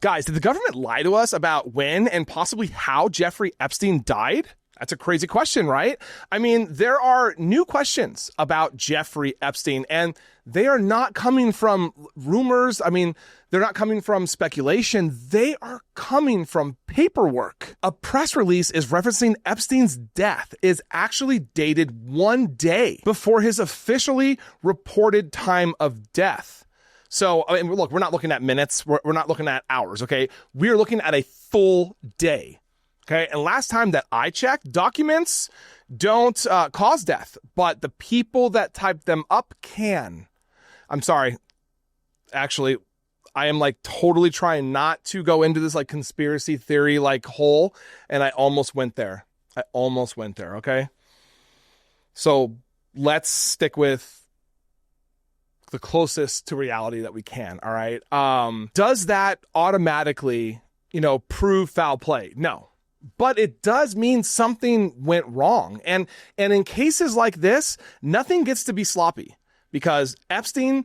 Guys, did the government lie to us about when and possibly how Jeffrey Epstein died? That's a crazy question, right? I mean, there are new questions about Jeffrey Epstein, and they are not coming from rumors. I mean, they're not coming from speculation. They are coming from paperwork. A press release is referencing Epstein's death is actually dated 1 day before his officially reported time of death. So, I mean, look, we're not looking at minutes. We're not looking at hours, okay? We're looking at a full day. Okay, and last time that I checked, documents don't cause death, but the people that type them up can. I'm sorry. Actually, I am like totally trying not to go into this like conspiracy theory like hole, and I almost went there. Okay? So let's stick with the closest to reality that we can, all right? Does that automatically, prove foul play? No. But it does mean something went wrong. And in cases like this, nothing gets to be sloppy because Epstein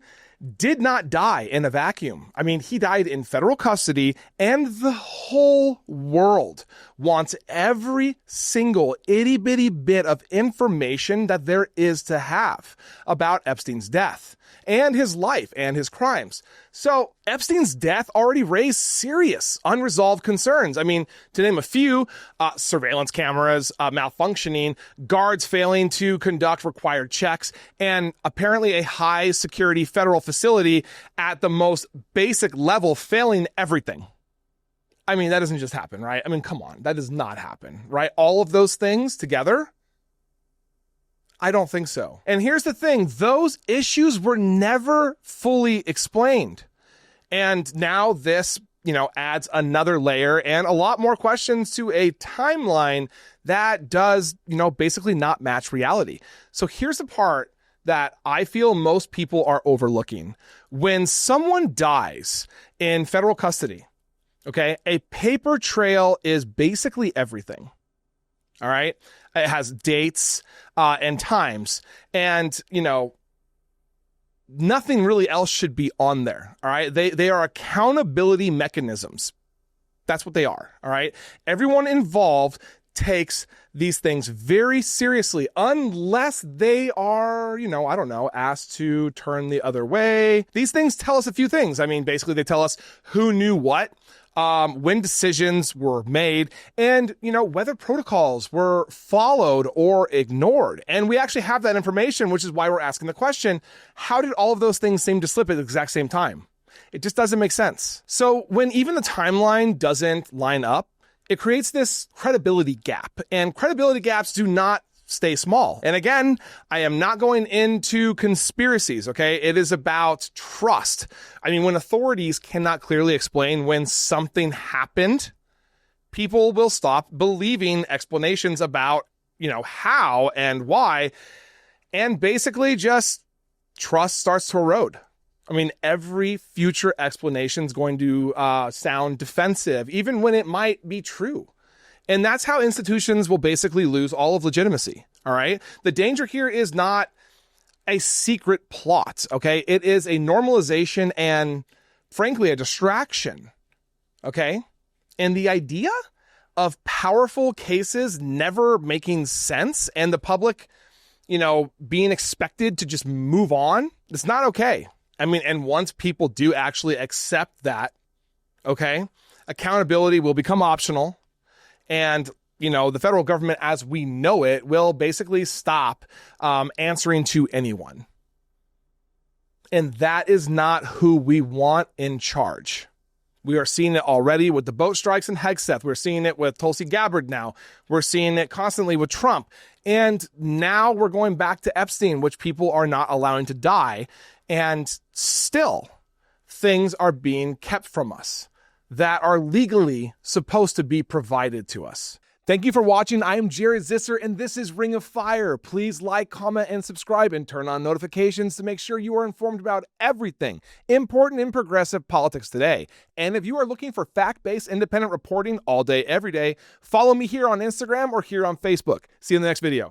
did not die in a vacuum. I mean, he died in federal custody, and the whole world wants every single itty bitty bit of information that there is to have about Epstein's death and his life and his crimes. So Epstein's death already raised serious unresolved concerns. I mean, to name a few, surveillance cameras malfunctioning, guards failing to conduct required checks, and apparently a high security federal facility at the most basic level failing everything. I mean, that doesn't just happen, right? I mean, come on, that does not happen, right? All of those things together? I don't think so. And here's the thing, those issues were never fully explained. And now this, adds another layer and a lot more questions to a timeline that does, basically not match reality. So here's the part that I feel most people are overlooking. When someone dies in federal custody, okay, a paper trail is basically everything. All right. It has dates and times, and, nothing really else should be on there. All right. They are accountability mechanisms. That's what they are. All right. Everyone involved takes these things very seriously unless they are, asked to turn the other way. These things tell us a few things. I mean, basically they tell us who knew what, when decisions were made, and, whether protocols were followed or ignored. And we actually have that information, which is why we're asking the question, how did all of those things seem to slip at the exact same time? It just doesn't make sense. So when even the timeline doesn't line up, it creates this credibility gap, and credibility gaps do not stay small. And again, I am not going into conspiracies, okay? It is about trust. I mean, when authorities cannot clearly explain when something happened, people will stop believing explanations about, how and why, and basically just trust starts to erode. I mean, every future explanation is going to sound defensive, even when it might be true. And that's how institutions will basically lose all of legitimacy, all right? The danger here is not a secret plot, okay? It is a normalization and, frankly, a distraction, okay? And the idea of powerful cases never making sense and the public, being expected to just move on, it's not okay. I mean, and once people do actually accept that, okay, accountability will become optional. And, the federal government as we know it will basically stop answering to anyone. And that is not who we want in charge. We are seeing it already with the boat strikes in Hegseth. We're seeing it with Tulsi Gabbard now. We're seeing it constantly with Trump. And now we're going back to Epstein, which people are not allowing to die. And still, things are being kept from us that are legally supposed to be provided to us. Thank you for watching. I am Jared Zisser, and this is Ring of Fire. Please like, comment, and subscribe, and turn on notifications to make sure you are informed about everything important in progressive politics today. And if you are looking for fact-based independent reporting all day, every day, follow me here on Instagram or here on Facebook. See you in the next video.